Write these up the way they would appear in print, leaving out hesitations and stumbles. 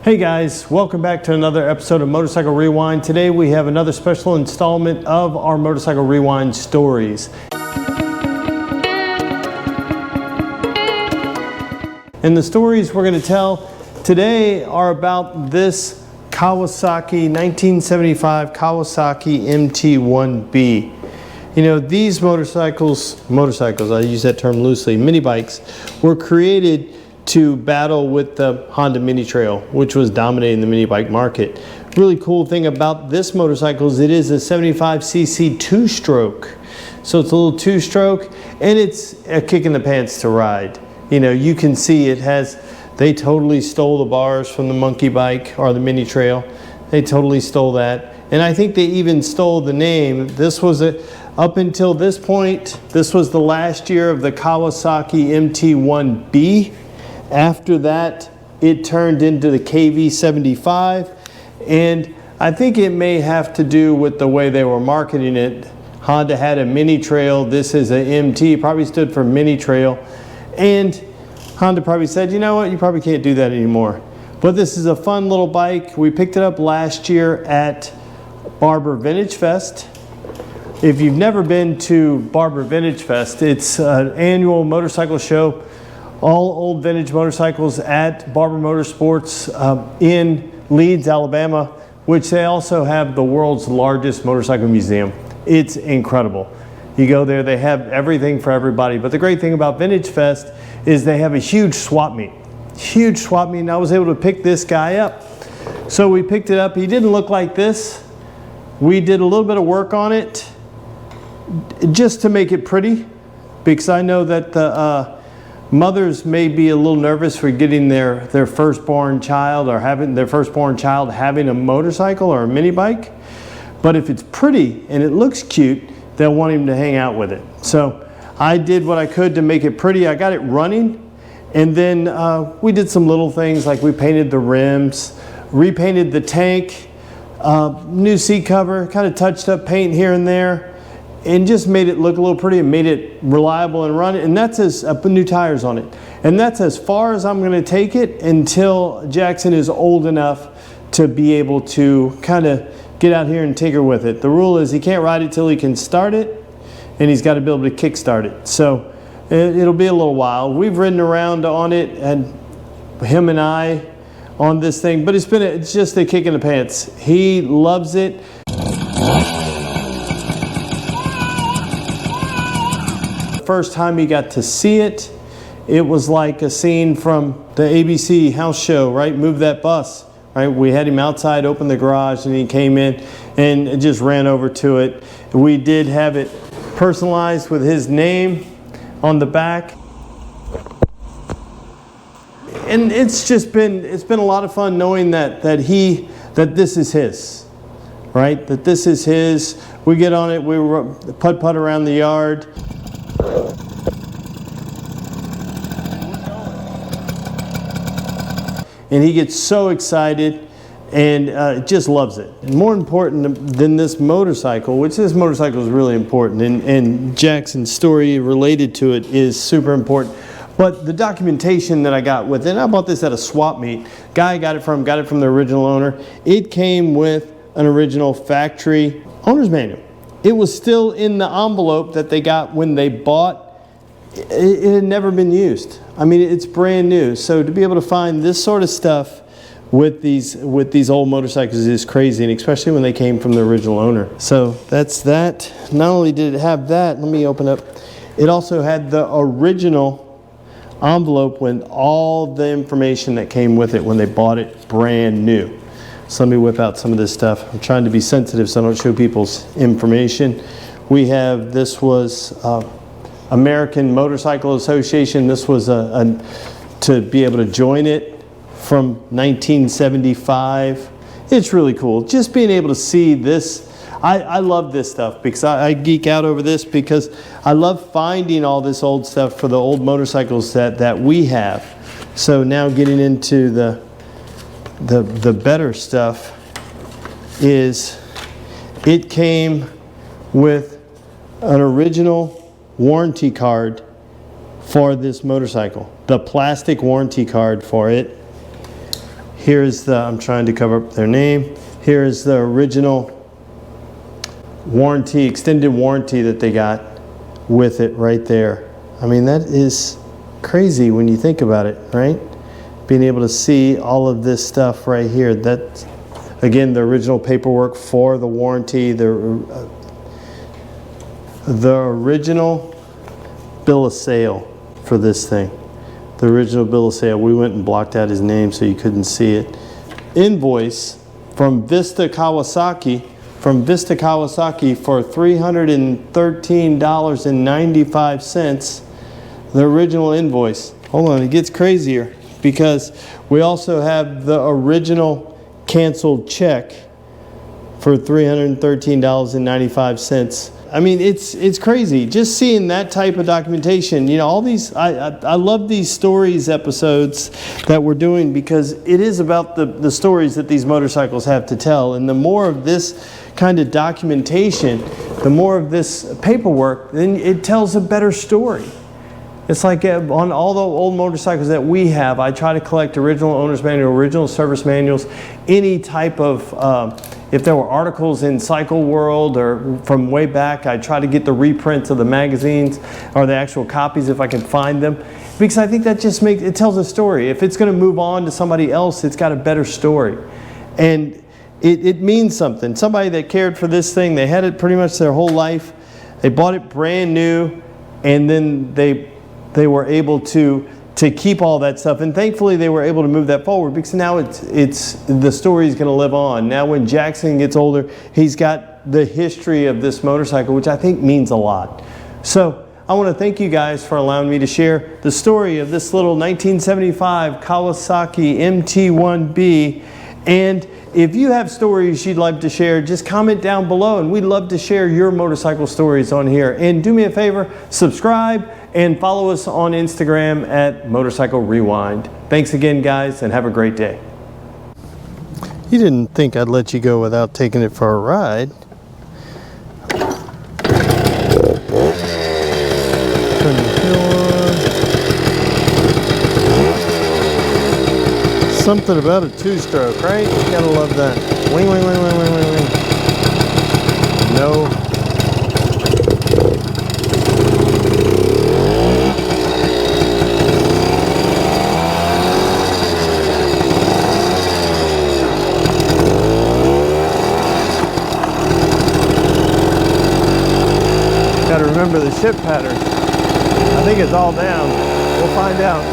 Hey guys, welcome back to another episode of Motorcycle Rewind. Today we have another special installment of our Motorcycle Rewind Stories. And the stories we're going to tell today are about this Kawasaki 1975 Kawasaki MT1-B. You know, these motorcycles, I use that term loosely, mini bikes, were created to battle with the Honda Mini Trail, which was dominating the mini bike market. Really cool thing about this motorcycle is it is a 75cc two-stroke. So it's a little two-stroke, and it's a kick in the pants to ride. You know, you can see it has, they totally stole the bars from the monkey bike or the Mini Trail. They totally stole that. And I think they even stole the name. This was up until this point, this was the last year of the Kawasaki MT1-B. After that, it turned into the KV75, and I think it may have to do with the way they were marketing it. Honda had a Mini Trail, this is a MT, probably stood for Mini Trail, and Honda probably said, you know what, you probably can't do that anymore. But this is a fun little bike. We picked it up last year at Barber Vintage Fest. If you've never been to Barber Vintage Fest, it's an annual motorcycle show. All old vintage motorcycles at Barber Motorsports in Leeds, Alabama, which they also have the world's largest motorcycle museum. It's incredible. You go there, they have everything for everybody. But the great thing about Vintage Fest is they have a huge swap meet. Huge swap meet, and I was able to pick this guy up. So we picked it up. He didn't look like this. We did a little bit of work on it just to make it pretty, because I know that the mothers may be a little nervous for getting their firstborn child or having their firstborn child having a motorcycle or a mini bike. But if it's pretty and it looks cute, they'll want him to hang out with it. So I did what I could to make it pretty. I got it running, and then we did some little things like we painted the rims, repainted the tank, new seat cover, kind of touched up paint here and there, and just made it look a little pretty and made it reliable and run it. And that's put new tires on it. And that's as far as I'm going to take it until Jackson is old enough to be able to kind of get out here and tinker with it. The rule is he can't ride it till he can start it, and he's got to be able to kick start it. So it'll be a little while. We've ridden around on it, and him and I on this thing, but it's just a kick in the pants. He loves it. First time he got to see it, it was like a scene from the ABC house show, right? Move That Bus, right? We had him outside, opened the garage, and he came in and just ran over to it. We did have it personalized with his name on the back. And it's been a lot of fun knowing that this is his, right? That this is his. We get on it, we putt around the yard. And he gets so excited and just loves it. And more important than this motorcycle, which this motorcycle is really important, and Jackson's story related to it is super important. But the documentation that I got with it, I bought this at a swap meet. Guy got it from the original owner. It came with an original factory owner's manual. It was still in the envelope that they got when they bought. It had never been used. I mean, it's brand new. So to be able to find this sort of stuff with these old motorcycles is crazy, and especially when they came from the original owner. So that's that. Not only did it have that, let me open up. It also had the original envelope with all the information that came with it when they bought it brand new. So let me whip out some of this stuff. I'm trying to be sensitive so I don't show people's information. We have, this was American Motorcycle Association. This was to be able to join it from 1975. It's really cool. Just being able to see this. I love this stuff because I geek out over this because I love finding all this old stuff for the old motorcycles that we have. So now getting into the better stuff is it came with an original warranty card for this motorcycle, the plastic warranty card for it. Here's the, I'm trying to cover up their name. Here's the original warranty, extended warranty that they got with it right there. I mean, that is crazy when you think about it, right? Being able to see all of this stuff right here. That, again, the original paperwork for the warranty, the original bill of sale for this thing. The original bill of sale. We went and blocked out his name so you couldn't see it. Invoice from Vista Kawasaki for $313.95. The original invoice. Hold on, it gets crazier because we also have the original canceled check for $313.95. I mean, it's crazy just seeing that type of documentation. You know, all these, I love these stories episodes that we're doing because it is about the stories that these motorcycles have to tell. And the more of this kind of documentation, the more of this paperwork, then it tells a better story. It's like on all the old motorcycles that we have, I try to collect original owner's manual, original service manuals, any type of, if there were articles in Cycle World or from way back, I try to get the reprints of the magazines or the actual copies if I can find them. Because I think that just makes, it tells a story. If it's going to move on to somebody else, it's got a better story. And it means something. Somebody that cared for this thing, they had it pretty much their whole life. They bought it brand new, and then they were able to keep all that stuff, and thankfully they were able to move that forward because now it's the story is going to live on. Now when Jackson gets older, he's got the history of this motorcycle, which I think means a lot. So I want to thank you guys for allowing me to share the story of this little 1975 Kawasaki MT1-B. And if you have stories you'd like to share, just comment down below, and we'd love to share your motorcycle stories on here. And do me a favor, subscribe and follow us on Instagram at Motorcycle Rewind. Thanks again, guys, and have a great day. You didn't think I'd let you go without taking it for a ride. Turn the hill on. Something about a two-stroke, right? You gotta love that. Wing, wing, wing, wing, wing, wing, wing. No. Gotta remember the shift pattern. I think it's all down. We'll find out.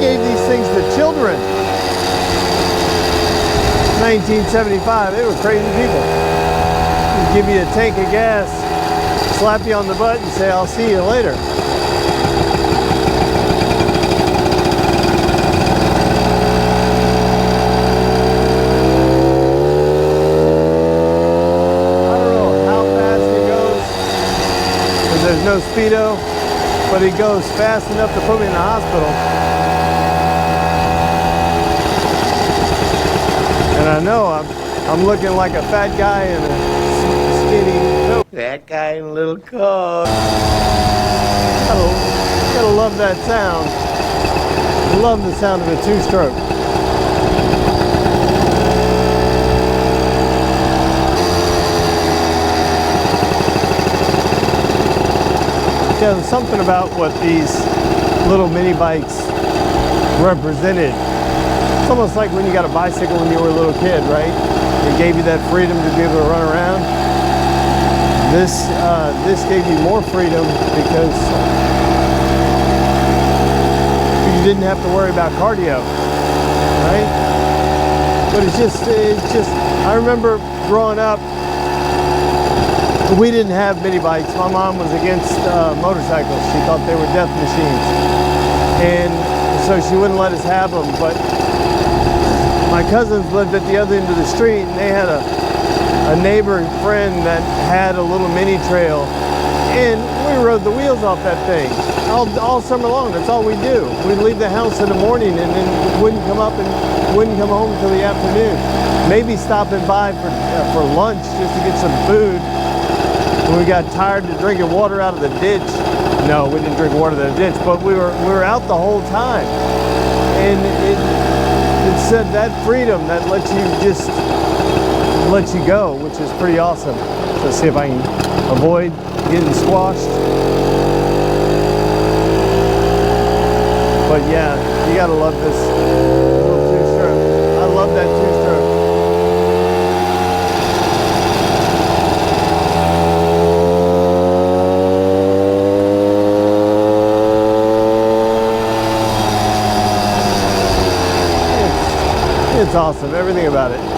Gave these things to children. 1975, they were crazy people. They'd give you a tank of gas, slap you on the butt and say, I'll see you later. I don't know how fast it goes, because there's no speedo, but it goes fast enough to put me in the hospital. And I know I'm looking like a fat guy in a skinny coat. That guy in a little coat. Gotta love that sound. I love the sound of a two-stroke. Yeah, there's something about what these little mini bikes represented. It's almost like when you got a bicycle when you were a little kid, right? It gave you that freedom to be able to run around. This gave you more freedom because you didn't have to worry about cardio, right? But it's just, I remember growing up, we didn't have mini bikes. My mom was against motorcycles. She thought they were death machines. And so she wouldn't let us have them, but my cousins lived at the other end of the street, and they had a neighbor friend that had a little mini trail, and we rode the wheels off that thing. all summer long. That's all we do. We'd leave the house in the morning and then wouldn't come up and wouldn't come home until the afternoon. Maybe stopping by for lunch just to get some food. When we got tired of drinking water out of the ditch. No, we didn't drink water out of the ditch, but we were out the whole time. And it said that freedom that lets you go, which is pretty awesome. So let's see if I can avoid getting squashed. But yeah, you gotta love this little two-stroke. I love that two-stroke. It's awesome, everything about it.